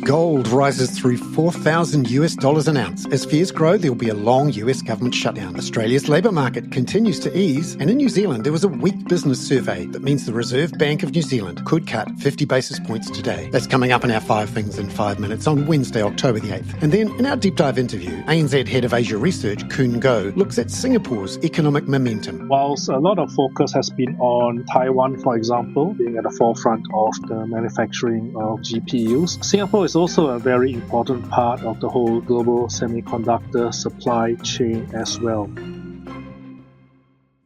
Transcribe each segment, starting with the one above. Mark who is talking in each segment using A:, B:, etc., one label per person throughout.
A: Gold rises through $4,000 an ounce. As fears grow, there'll be a long US government shutdown. Australia's labour market continues to ease, and in New Zealand there was a weak business survey that means the Reserve Bank of New Zealand could cut 50 basis points today. That's coming up in our 5 Things in 5 Minutes on Wednesday, October the 8th. And then in our deep dive interview, ANZ Head of Asia Research, Khoon looks at Singapore's economic momentum.
B: Whilst a lot of focus has been on Taiwan, for example, being at the forefront of the manufacturing of GPUs, Singapore is also a very important part of the whole global semiconductor supply chain as well.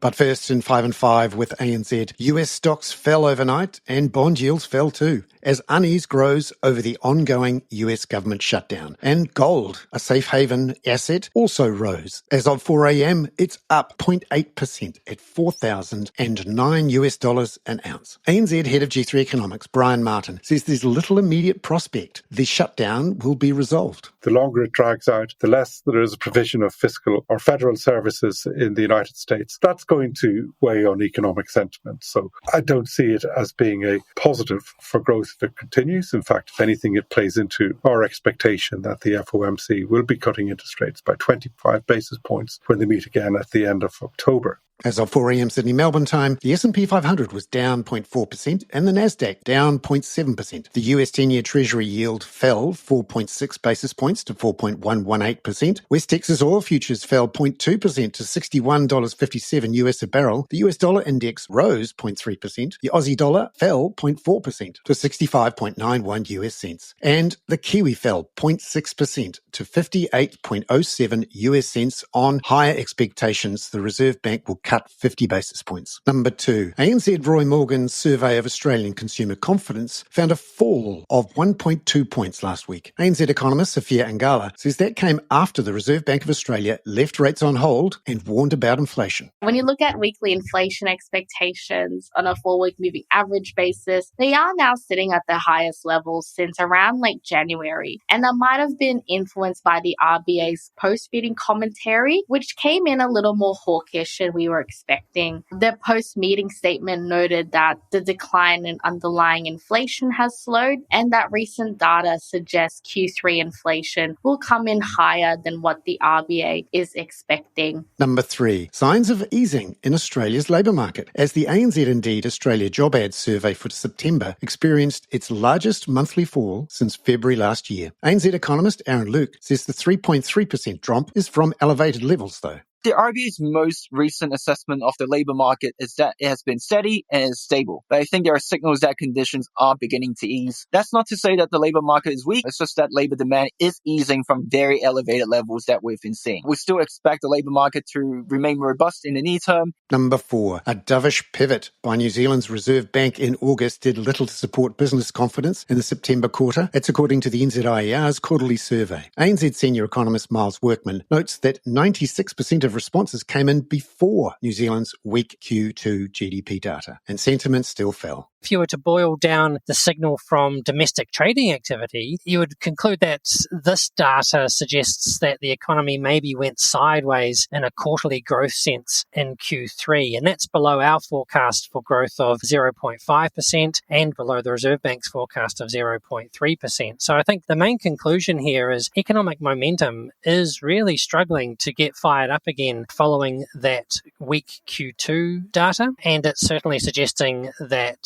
A: But first, in 5 and 5 with ANZ, US stocks fell overnight and bond yields fell too, as unease grows over the ongoing US government shutdown. And gold, a safe haven asset, also rose. As of 4 a.m, it's up 0.8% at $4,009 an ounce. ANZ Head of G3 Economics, Brian Martin, says there's little immediate prospect the shutdown will be resolved.
C: The longer it drags out, the less there is a provision of fiscal or federal services in the United States. That's going to weigh on economic sentiment. So I don't see it as being a positive for growth if it continues. In fact, if anything, it plays into our expectation that the FOMC will be cutting interest rates by 25 basis points when they meet again at the end of October.
A: As of 4 a.m. Sydney Melbourne time, the S&P 500 was down 0.4% and the Nasdaq down 0.7%. The US 10-year Treasury yield fell 4.6 basis points to 4.118%. West Texas oil futures fell 0.2% to $61.57 US a barrel. The US dollar index rose 0.3%. The Aussie dollar fell 0.4% to 65.91 US cents. And the Kiwi fell 0.6% to 58.07 US cents on higher expectations the Reserve Bank will cut 50 basis points. Number 2, ANZ Roy Morgan's survey of Australian consumer confidence found a fall of 1.2 points last week. ANZ economist Sophia Angala says that came after the Reserve Bank of Australia left rates on hold and warned about inflation.
D: When you look at weekly inflation expectations on a 4-week moving average basis, they are now sitting at the highest levels since around late January. And that might have been influenced by the RBA's post-meeting commentary, which came in a little more hawkish than we were expecting. Their post-meeting statement noted that the decline in underlying inflation has slowed and that recent data suggests Q3 inflation will come in higher than what the RBA is expecting.
A: Number 3, signs of easing in Australia's labour market, as the ANZ Indeed Australia Job Ads survey for September experienced its largest monthly fall since February last year. ANZ economist Aaron Luke says the 3.3% drop is from elevated levels though.
E: The RBA's most recent assessment of the labour market is that it has been steady and is stable. But I think there are signals that conditions are beginning to ease. That's not to say that the labour market is weak. It's just that labour demand is easing from very elevated levels that we've been seeing. We still expect the labour market to remain robust in the near term.
A: Number 4, a dovish pivot by New Zealand's Reserve Bank in August did little to support business confidence in the September quarter. That's according to the NZIER's quarterly survey. ANZ senior economist Miles Workman notes that 96% of responses came in before New Zealand's weak Q2 GDP data, and sentiment still fell.
F: If you were to boil down the signal from domestic trading activity, you would conclude that this data suggests that the economy maybe went sideways in a quarterly growth sense in Q3, and that's below our forecast for growth of 0.5% and below the Reserve Bank's forecast of 0.3%. So I think the main conclusion here is economic momentum is really struggling to get fired up again following that weak Q2 data, and it's certainly suggesting that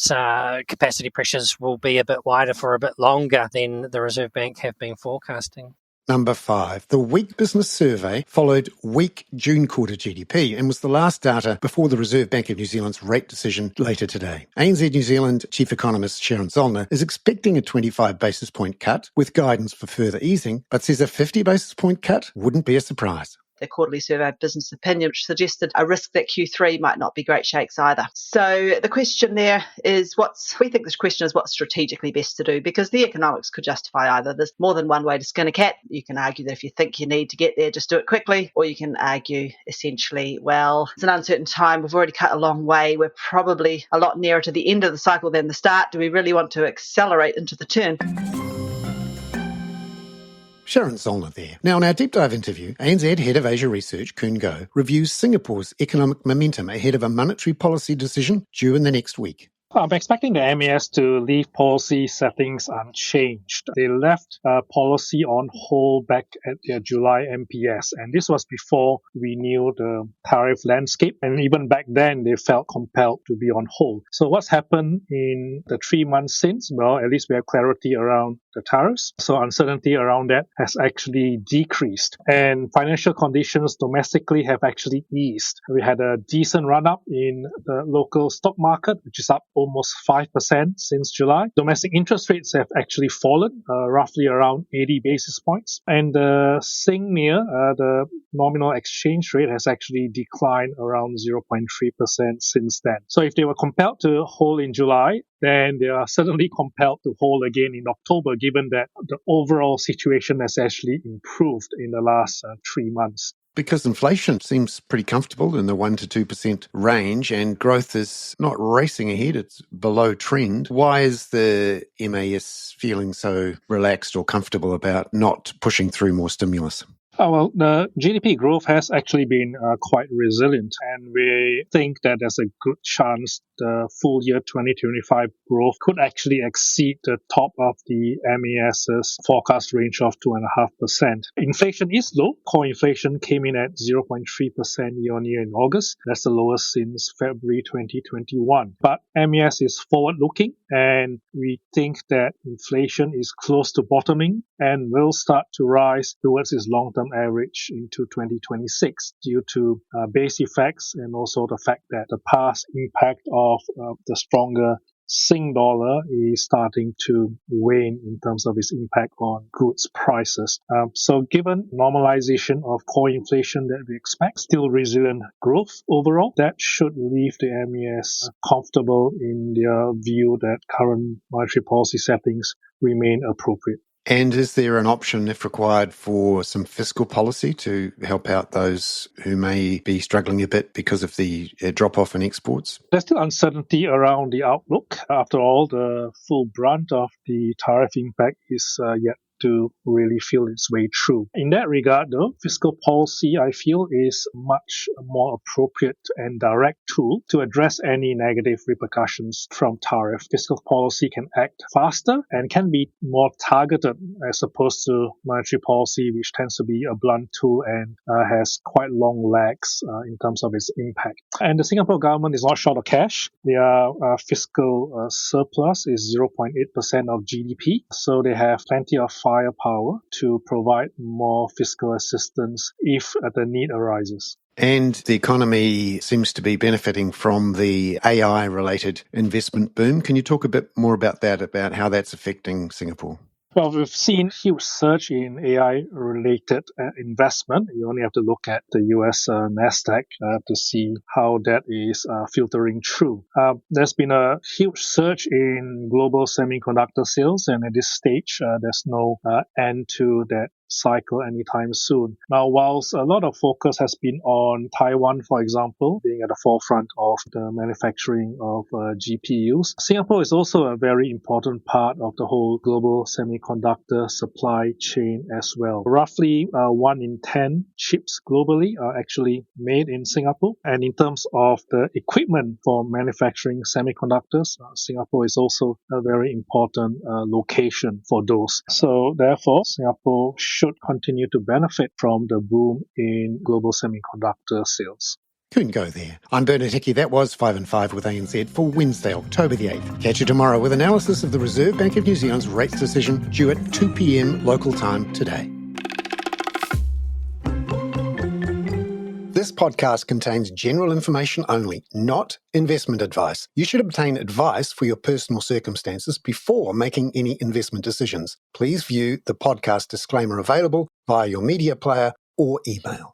F: capacity pressures will be a bit wider for a bit longer than the Reserve Bank have been forecasting.
A: Number 5, the weak business survey followed weak June quarter GDP and was the last data before the Reserve Bank of New Zealand's rate decision later today. ANZ New Zealand Chief Economist Sharon Zollner is expecting a 25 basis point cut with guidance for further easing, but says a 50 basis point cut wouldn't be a surprise.
G: The quarterly survey of business opinion, which suggested a risk that Q3 might not be great shakes either. So the question there is what's strategically best to do, because the economics could justify either. There's more than one way to skin a cat. You can argue that if you think you need to get there, just do it quickly, or you can argue essentially, well, it's an uncertain time. We've already cut a long way. We're probably a lot nearer to the end of the cycle than the start. Do we really want to accelerate into the turn?
A: Sharon Zollner there. Now, in our deep dive interview, ANZ Head of Asia Research, Khoon reviews Singapore's economic momentum ahead of a monetary policy decision due in the next week.
B: I'm expecting the MAS to leave policy settings unchanged. They left policy on hold back at their July MPS, and this was before we knew the tariff landscape. And even back then, they felt compelled to be on hold. So what's happened in the 3 months since? Well, at least we have clarity around the tariffs. So uncertainty around that has actually decreased. And financial conditions domestically have actually eased. We had a decent run-up in the local stock market, which is up almost 5% since July. Domestic interest rates have actually fallen, roughly around 80 basis points. And the Singnia, the nominal exchange rate, has actually declined around 0.3% since then. So if they were compelled to hold in July, then they are certainly compelled to hold again in October, given that the overall situation has actually improved in the last 3 months.
A: Because inflation seems pretty comfortable in the 1% to 2% range and growth is not racing ahead, it's below trend. Why is the MAS feeling so relaxed or comfortable about not pushing through more stimulus?
B: Well, the GDP growth has actually been quite resilient, and we think that there's a good chance the full year 2025 growth could actually exceed the top of the MAS's forecast range of 2.5%. Inflation is low. Core inflation came in at 0.3% year on year in August. That's the lowest since February 2021. But MAS is forward-looking, and we think that inflation is close to bottoming and will start to rise towards its long-term average into 2026 due to base effects and also the fact that the past impact of the stronger Sing dollar is starting to wane in terms of its impact on goods prices. So given normalization of core inflation that we expect, still resilient growth overall, that should leave the MAS comfortable in their view that current monetary policy settings remain appropriate.
A: And is there an option, if required, for some fiscal policy to help out those who may be struggling a bit because of the drop-off in exports?
B: There's still uncertainty around the outlook. After all, the full brunt of the tariff impact is yet to really feel its way through. In that regard, though, fiscal policy, I feel, is much more appropriate and direct tool to address any negative repercussions from tariff. Fiscal policy can act faster and can be more targeted as opposed to monetary policy, which tends to be a blunt tool and has quite long lags in terms of its impact. And the Singapore government is not short of cash. Their fiscal surplus is 0.8% of GDP, so they have plenty of firepower to provide more fiscal assistance if the need arises.
A: And the economy seems to be benefiting from the AI-related investment boom. Can you talk a bit more about that, about how that's affecting Singapore?
B: Well, we've seen huge surge in AI-related investment. You only have to look at the US NASDAQ to see how that is filtering through. There's been a huge surge in global semiconductor sales, and at this stage, there's no end to that cycle anytime soon. Now, whilst a lot of focus has been on Taiwan, for example, being at the forefront of the manufacturing of GPUs, Singapore is also a very important part of the whole global semiconductor supply chain as well. Roughly 1 in 10 chips globally are actually made in Singapore. And in terms of the equipment for manufacturing semiconductors, Singapore is also a very important location for those. So therefore, Singapore should continue to benefit from the boom in global semiconductor sales.
A: Couldn't go there. I'm Bernard Hickey. That was 5 and 5 with ANZ for Wednesday, October the 8th. Catch you tomorrow with analysis of the Reserve Bank of New Zealand's rates decision due at 2 p.m. local time today. This podcast contains general information only, not investment advice. You should obtain advice for your personal circumstances before making any investment decisions. Please view the podcast disclaimer available via your media player or email.